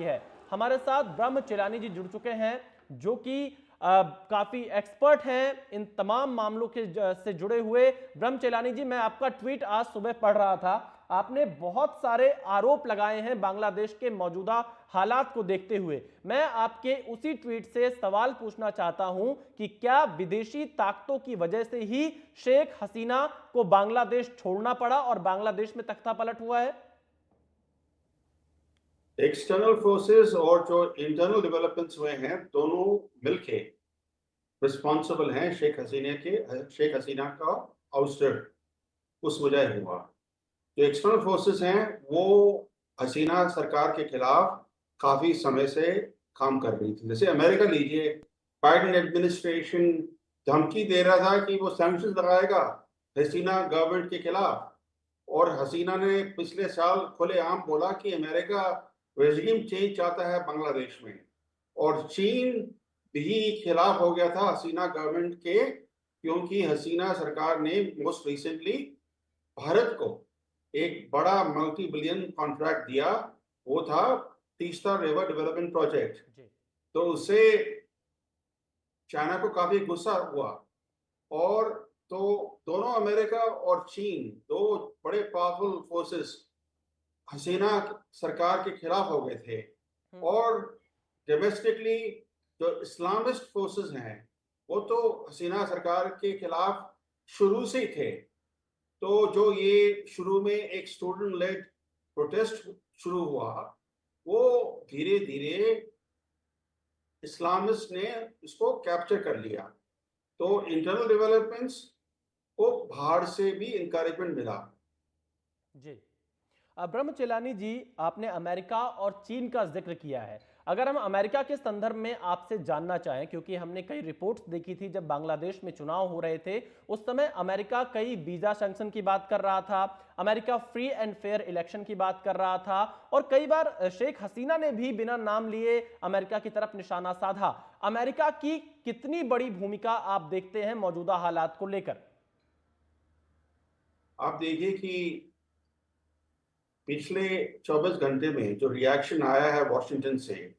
है। हमारे साथ ब्रह्म चिलानी जी जुड़ चुके हैं, जो कि काफी एक्सपर्ट हैं इन तमाम मामलों के से जुड़े हुए। ब्रह्म चिलानी जी, मैं आपका ट्वीट आज सुबह पढ़ रहा था। आपने बहुत सारे आरोप लगाए हैं बांग्लादेश के मौजूदा हालात को देखते हुए। मैं आपके उसी ट्वीट से सवाल पूछना चाहता हूं कि क्या विदेशी ताकतों की वजह से ही शेख हसीना को बांग्लादेश छोड़ना पड़ा और बांग्लादेश में तख्ता पलट हुआ है? एक्सटर्नल फोर्सेस और जो इंटरनल डेवलपमेंट्स हुए हैं, दोनों मिलके रिस्पॉन्सिबल हैं शेख हसीना का आउस्टर उस वजह हुआ। जो एक्सटर्नल फोर्सेस हैं वो हसीना सरकार के खिलाफ काफी समय से काम कर रही थी। जैसे अमेरिका लीजिए, बाइडेन एडमिनिस्ट्रेशन धमकी दे रहा था कि वो सैंक्शंस लगाएगा हसीना गवर्नमेंट के खिलाफ, और हसीना ने पिछले साल खुलेआम बोला कि अमेरिका रेजिम चेंज चाहता है बांग्लादेश में। और चीन भी खिलाफ हो गया था हसीना गवर्नमेंट के, क्योंकि हसीना सरकार ने मोस्ट रिसेंटली भारत को एक बड़ा मल्टी बिलियन कॉन्ट्रैक्ट दिया। वो था तीस्ता रिवर डेवलपमेंट प्रोजेक्ट। जी। तो उससे चाइना को काफी गुस्सा हुआ, और तो दोनों अमेरिका और चीन, दो बड़े पावरफुल फोर्सेस हसीना सरकार के खिलाफ हो गए थे। हम्म। और डोमेस्टिकली जो इस्लामिस्ट फोर्सेस हैं वो तो हसीना सरकार के खिलाफ शुरू से ही थे। तो जो ये शुरू में एक स्टूडेंट लेड प्रोटेस्ट शुरू हुआ, वो धीरे धीरे इस्लामिस्ट ने इसको कैप्चर कर लिया। तो इंटरनल डेवलपमेंट्स को बाहर से भी इंकरेजमेंट मिला। जी। ब्रह्म चिलानी जी, आपने अमेरिका और चीन का जिक्र किया है। अगर हम अमेरिका के संदर्भ में आपसे जानना चाहें, क्योंकि हमने कई रिपोर्ट्स देखी थी जब बांग्लादेश में चुनाव हो रहे थे, उस समय अमेरिका कई वीजा सैंक्शन की बात कर रहा था, America free and fair election की बात कर रहा था, और कई बार शेख हसीना ने भी बिना नाम लिए अमेरिका की तरफ निशाना साधा। अमेरिका की कितनी बड़ी भूमिका आप देखते हैं मौजूदा हालात को लेकर? आप देखिए कि पिछले 24 घंटे में जो रिएक्शन आया है वॉशिंगटन से,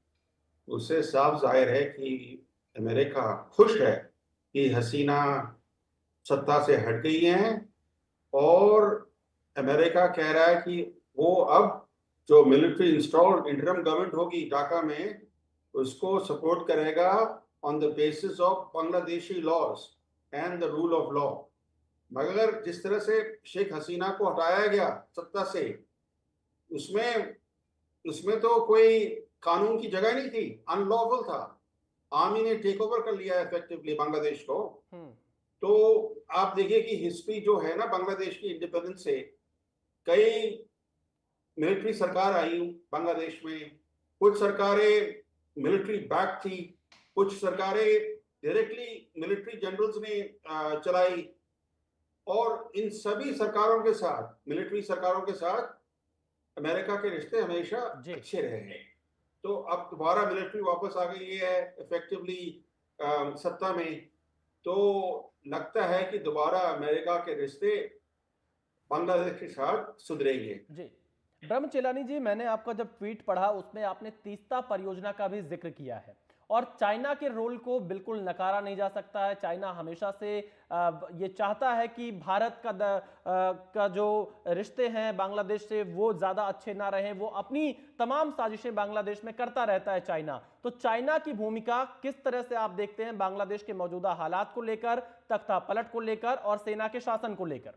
उससे साफ जाहिर है कि अमेरिका खुश है कि हसीना सत्ता से हट गई हैं। और अमेरिका कह रहा है कि वो अब जो मिलिट्री इंस्टॉल्ड इंटरिम गवर्नमेंट होगी ढाका में, उसको सपोर्ट करेगा on the basis of Bangladeshi laws and the rule of law. मगर जिस तरह से शेख हसीना को हटाया गया सत्ता से, उसमें उसमें तो कोई कानून की जगह नहीं थी, अनलॉफुल था। आर्मी ने टेक ओवर कर लिया इफेक्टिवली बांग्लादेश को। हम्म। तो आप देखिए कि हिस्ट्री जो है ना बांग्लादेश की इंडिपेंडेंस से, कई मिलिट्री सरकार आई बांग्लादेश में। कुछ सरकारें मिलिट्री बैक थी, कुछ सरकारें डायरेक्टली मिलिट्री जनरल्स ने चलाई। और इन सभी सरकारों के साथ, मिलिट्री सरकारों के साथ अमेरिका के रिश्ते हमेशा जी। अच्छे रहे हैं। तो अब दोबारा मिलिट्री वापस आ गई है इफेक्टिवली सत्ता में। तो लगता है कि दोबारा अमेरिका के रिश्ते बांग्लादेश के साथ सुधरेंगे। जी। ब्रह्म चिलानी जी, मैंने आपका जब ट्वीट पढ़ा उसमें आपने तीस्ता परियोजना का भी जिक्र किया है, और चाइना के रोल को बिल्कुल नकारा नहीं जा सकता है। चाइना हमेशा से ये चाहता है कि भारत का जो रिश्ते हैं बांग्लादेश से वो ज़्यादा अच्छे ना रहें। वो अपनी तमाम साजिशें बांग्लादेश में करता रहता है चाइना। तो चाइना की भूमिका किस तरह से आप देखते हैं बांग्लादेश के मौजूदा हालात को लेकर, तख्ता पलट को लेकर और सेना के शासन को लेकर?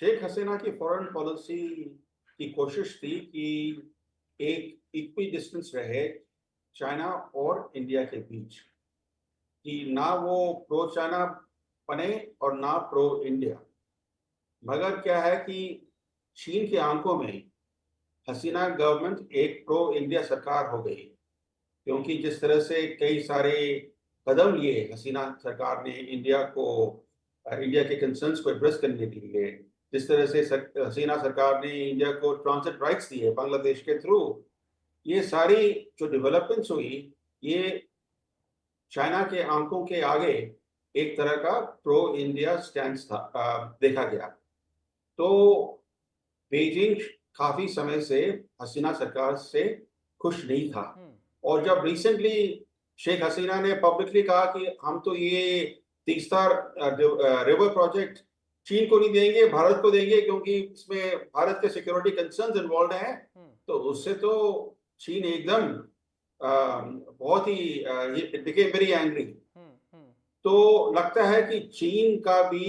शेख हसीना की फॉरेन पॉलिसी की कोशिश थी कि एक इक्वी डिस्टेंस रहे चाइना और इंडिया के बीच, कि ना वो प्रो चाइना बने और ना प्रो इंडिया। मगर क्या है कि चीन की आंखों में हसीना गवर्नमेंट एक प्रो इंडिया सरकार हो गई, क्योंकि जिस तरह से कई सारे कदम लिए हसीना सरकार ने इंडिया को, इंडिया के कंसर्न्स को एड्रेस करने के लिए। जिस तरह से हसीना सरकार ने इंडिया को ट्रांजिट राइट्स दिए बांग्लादेश के थ्रू, ये सारी जो डेवलपमेंट्स हुई, ये चाइना के आंखों के आगे एक तरह का प्रो इंडिया स्टैंड था, देखा गया। तो बीजिंग काफी समय से हसीना सरकार से खुश नहीं था। हम्म। और जब रिसेंटली शेख हसीना ने पब्लिकली कहा कि हम तो ये तीस्ता रिवर प्रोजेक्ट चीन को नहीं देंगे, भारत को देंगे, क्योंकि इसमें भारत के सिक्योरिटी कंसर्न्स इन्वॉल्व हैं, तो उससे तो चीन एकदम बहुत ही ये बिकेम वेरी एंग्री। तो लगता है कि चीन का भी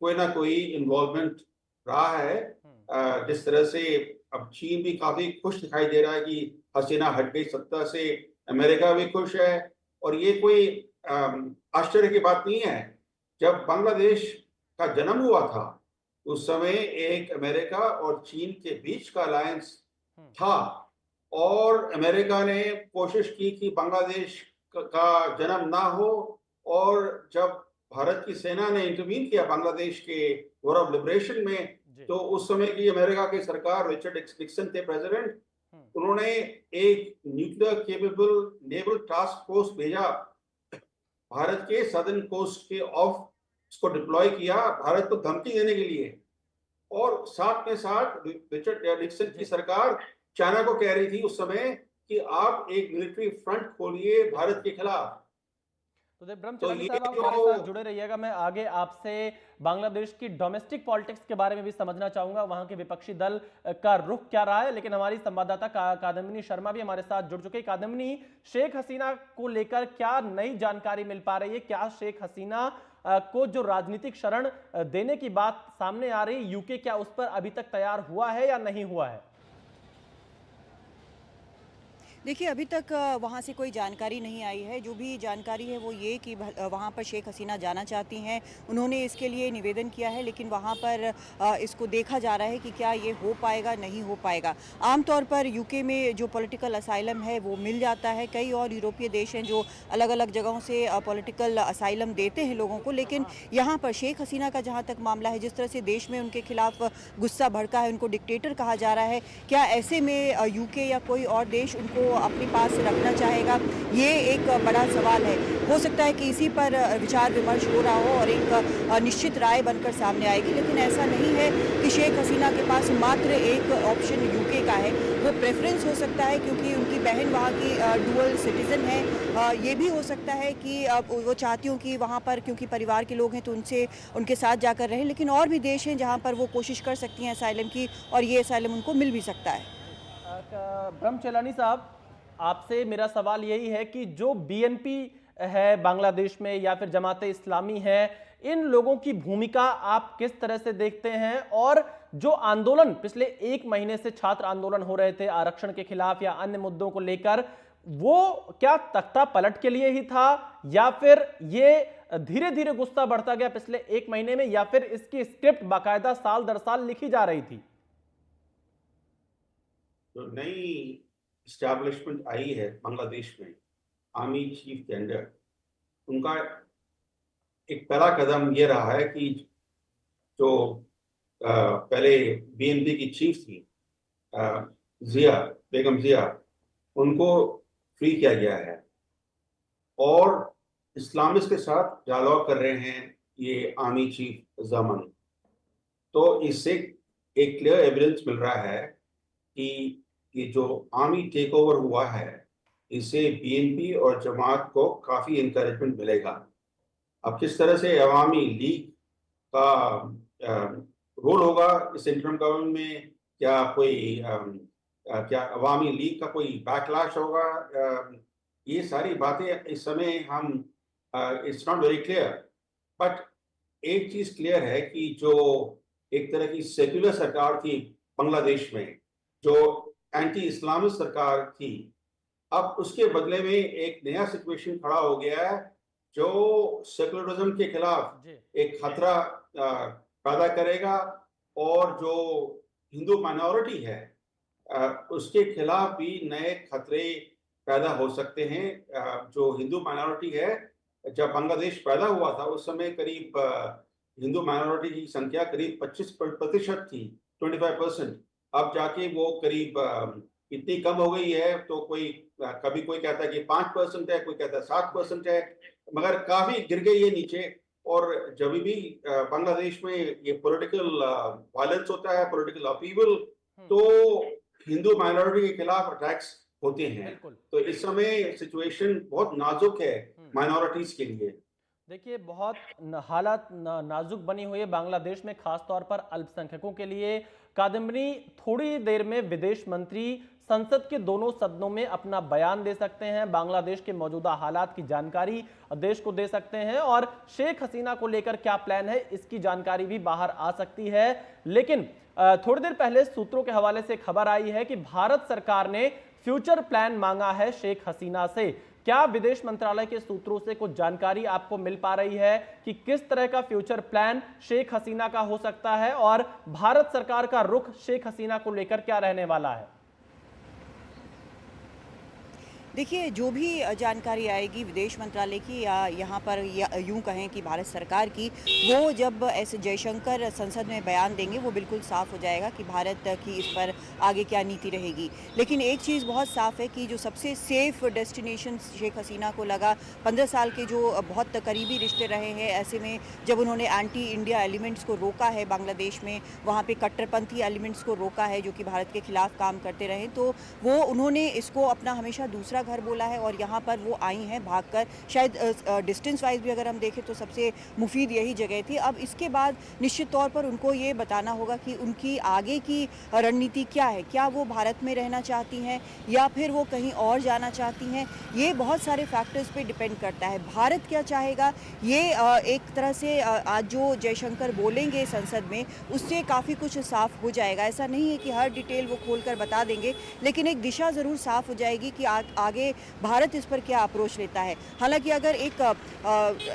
कोई ना कोई इन्वॉल्वमेंट रहा है। जिस तरह से अब चीन भी काफी खुश दिखाई दे रहा है कि हसीना हट गई सत्ता से, अमेरिका भी खुश है। और ये कोई आश्चर्य की बात नहीं है। जब बांग्लादेश का जन्म हुआ था उस समय एक अमेरिका और चीन के बीच का अलायंस था, और अमेरिका ने कोशिश की कि बांग्लादेश का जन्म ना हो। और जब भारत की सेना ने इंटरवीन किया बांग्लादेश के वॉर ऑफ लिबरेशन में, तो उस समय की अमेरिका की सरकार, रिचर्ड निक्सन थे प्रेसिडेंट, उन्होंने एक nuclear capable naval task force भेजा भारत के सदर्न कोस्ट के ऑफ इसको डिप्लॉय किया भारत को धमकी देने के लिए। और साथ में साथ रिचर्ड निक्सन की सरकार चाइना को कह रही थी उस समय कि आप एक मिलिट्री फ्रंट खोलिए भारत के खिलाफ। तो ब्रह्म तो चलानी ये साहब, आप हमारे साथ जुड़े रहिएगा। मैं आगे आपसे बांग्लादेश की डोमेस्टिक पॉलिटिक्स के बारे में भी समझना चाहूंगा, वहां के विपक्षी दल का रुख क्या रहा है। लेकिन हमारी संवाददाता कादम्बिनी शर्मा भी हमारे साथ जुड़ चुके हैं। कादम्बिनी, शेख हसीना को लेकर क्या नई जानकारी मिल पा रही है? क्या शेख हसीना को जो राजनीतिक शरण देने की बात सामने आ रही, यूके क्या उस पर अभी तक तैयार हुआ है या नहीं हुआ है? देखिए, अभी तक वहाँ से कोई जानकारी नहीं आई है। जो भी जानकारी है वो ये कि वहाँ पर शेख हसीना जाना चाहती हैं। उन्होंने इसके लिए निवेदन किया है, लेकिन वहाँ पर इसको देखा जा रहा है कि क्या ये हो पाएगा, नहीं हो पाएगा। आमतौर पर यूके में जो पॉलिटिकल असाइलम है वो मिल जाता है। कई और यूरोपीय देश हैं जो अलग अलग जगहों से पॉलिटिकल असाइलम देते हैं लोगों को, लेकिन यहाँ पर शेख हसीना का जहाँ तक मामला है, जिस तरह से देश में उनके खिलाफ गुस्सा भड़का है, उनको डिक्टेटर कहा जा रहा है, क्या ऐसे में यूके या कोई और देश उनको अपने पास रखना चाहेगा? ये एक बड़ा सवाल है। हो सकता है कि इसी पर विचार विमर्श हो रहा हो और एक निश्चित राय बनकर सामने आएगी, लेकिन ऐसा नहीं है कि शेख हसीना के पास मात्र एक ऑप्शन यूके का है। वो प्रेफरेंस हो सकता है क्योंकि उनकी बहन वहाँ की डुअल सिटीजन है। ये भी हो सकता है कि वो चाहती हूँ कि वहाँ पर क्योंकि परिवार के लोग हैं तो उनके साथ जाकर रहें, लेकिन और भी देश हैं जहाँ पर वो कोशिश कर सकती हैं असाइलम की, और ये असाइलम उनको मिल भी सकता है। ब्रह्म चलानी साहब, आपसे मेरा सवाल यही है कि जो बीएनपी है बांग्लादेश में या फिर जमाते इस्लामी है, इन लोगों की भूमिका आप किस तरह से देखते हैं? और जो आंदोलन पिछले 1 महीने से छात्र आंदोलन हो रहे थे आरक्षण के खिलाफ या अन्य मुद्दों को लेकर, वो क्या तख्ता पलट के लिए ही था, या फिर ये धीरे धीरे गुस्सा बढ़ता गया पिछले 1 महीने में, या फिर इसकी स्क्रिप्ट बाकायदा साल दर साल लिखी जा रही थी? तो नई स्टैब्लिशमेंट आई है बांग्लादेश में आर्मी चीफ के अंडर, उनका एक पहला कदम ये रहा है कि जो पहले बीएनपी की चीफ थी जिया, बेगम जिया, उनको फ्री किया गया है और इस्लामिस्ट के साथ डायलॉग कर रहे हैं ये आर्मी चीफ जमन। तो इससे एक क्लियर एविडेंस मिल रहा है कि ये जो आर्मी टेक ओवर हुआ है, इससे बीएनपी और जमात को काफी इंकरेजमेंट मिलेगा। अब किस तरह से अवामी लीग का रोल होगा इस इंटरिम गवर्नमेंट में, क्या कोई क्या अवामी लीग का कोई बैकलैश होगा, ये सारी बातें इस समय हम it's not very clear. But एक चीज क्लियर है कि जो एक तरह की सेक्युलर सरकार थी बांग्लादेश में, जो एंटी इस्लामिक सरकार थी, अब उसके बदले में एक नया सिचुएशन खड़ा हो गया है जो सेकुलरिज्म के खिलाफ एक खतरा पैदा करेगा, और जो हिंदू माइनॉरिटी है उसके खिलाफ भी नए खतरे पैदा हो सकते हैं। जो हिंदू माइनॉरिटी है, जब बांग्लादेश पैदा हुआ था उस समय करीब हिंदू माइनॉरिटी की संख्या करीब 25% थी, 25%। अब जाके वो करीब इतनी कम हो गई है, तो कोई कभी कोई कहता है कि 5% है, कोई कहता है 7% है, मगर काफी गिर गई है नीचे। और जब भी बांग्लादेश में ये पॉलिटिकल वायलेंस होता है, पॉलिटिकल अपीवल तो हिंदू माइनॉरिटी के खिलाफ अटैक्स होते हैं। बिल्कुल। तो इस समय सिचुएशन बहुत नाजुक है माइनॉरिटीज के लिए। देखिए बहुत हालात नाजुक बनी हुई है बांग्लादेश में, खास तौर पर अल्पसंख्यकों के लिए। कादम्बरी, थोड़ी देर में विदेश मंत्री संसद के दोनों सदनों में अपना बयान दे सकते हैं, बांग्लादेश के मौजूदा हालात की जानकारी देश को दे सकते हैं और शेख हसीना को लेकर क्या प्लान है इसकी जानकारी भी बाहर आ सकती है। लेकिन थोड़ी देर पहले सूत्रों के हवाले से खबर आई है कि भारत सरकार ने फ्यूचर प्लान मांगा है शेख हसीना से। क्या विदेश मंत्रालय के सूत्रों से कुछ जानकारी आपको मिल पा रही है कि किस तरह का फ्यूचर प्लान शेख हसीना का हो सकता है और भारत सरकार का रुख शेख हसीना को लेकर क्या रहने वाला है? देखिए, जो भी जानकारी आएगी विदेश मंत्रालय की या यहाँ पर यूँ कहें कि भारत सरकार की, वो जब एस जयशंकर संसद में बयान देंगे वो बिल्कुल साफ़ हो जाएगा कि भारत की इस पर आगे क्या नीति रहेगी। लेकिन एक चीज़ बहुत साफ़ है कि जो सबसे सेफ़ डेस्टिनेशन शेख हसीना को लगा, 15 साल के जो बहुत करीबी रिश्ते रहे हैं, ऐसे में जब उन्होंने एंटी इंडिया एलिमेंट्स को रोका है बांग्लादेश में, वहाँ पे कट्टरपंथी एलिमेंट्स को रोका है जो कि भारत के खिलाफ काम करते रहे, तो वो उन्होंने इसको अपना हमेशा दूसरा घर बोला है और यहाँ पर वो आई हैं भागकर। शायद डिस्टेंस वाइज भी अगर हम देखें तो सबसे मुफीद यही जगह थी। अब इसके बाद निश्चित तौर पर उनको ये बताना होगा कि उनकी आगे की रणनीति क्या है, क्या वो भारत में रहना चाहती हैं या फिर वो कहीं और जाना चाहती हैं। ये बहुत सारे फैक्टर्स पे डिपेंड करता है। भारत क्या चाहेगा ये एक तरह से आज जो जयशंकर बोलेंगे संसद में उससे काफ़ी कुछ साफ हो जाएगा। ऐसा नहीं है कि हर डिटेल वो खोलकर बता देंगे, लेकिन एक दिशा ज़रूर साफ हो जाएगी कि आगे भारत इस पर क्या अप्रोच लेता है। हालांकि अगर एक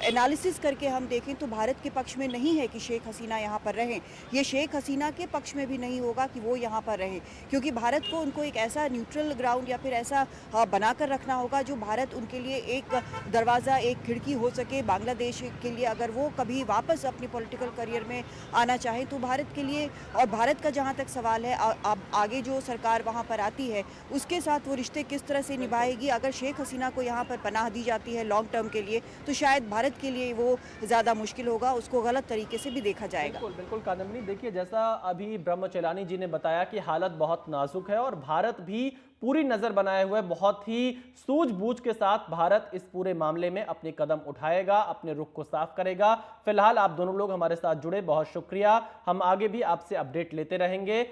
एनालिसिस करके हम देखें तो भारत के पक्ष में नहीं है कि शेख हसीना यहाँ पर रहें। ये शेख हसीना के पक्ष में भी नहीं होगा कि वो यहाँ पर रहें, क्योंकि भारत को उनको एक ऐसा न्यूट्रल ग्राउंड या फिर ऐसा बनाकर रखना होगा जो भारत उनके लिए एक दरवाज़ा, एक खिड़की हो सके। बांग्लादेश के लिए अगर वो कभी वापस अपनी पॉलिटिकल करियर में आना चाहे तो भारत के लिए, और भारत का जहाँ तक सवाल है अब आगे जो सरकार वहाँ पर आती है उसके साथ वो रिश्ते किस तरह से निभाएगी। अगर शेख हसीना को यहाँ पर पनाह दी जाती है लॉन्ग टर्म के लिए तो शायद भारत के लिए वो ज़्यादा मुश्किल होगा, उसको गलत तरीके से भी देखा जाएगा। बिल्कुल बिल्कुल कादम्बरी, देखिए जैसा अभी ब्रह्मचेलानी जी ने बताया कि हालत बहुत नाजुक है और भारत भी पूरी नजर बनाए हुए बहुत ही सूझबूझ के साथ भारत इस पूरे मामले में अपने कदम उठाएगा, अपने रुख को साफ करेगा। फिलहाल आप दोनों लोग हमारे साथ जुड़े, बहुत शुक्रिया। हम आगे भी आपसे अपडेट लेते रहेंगे।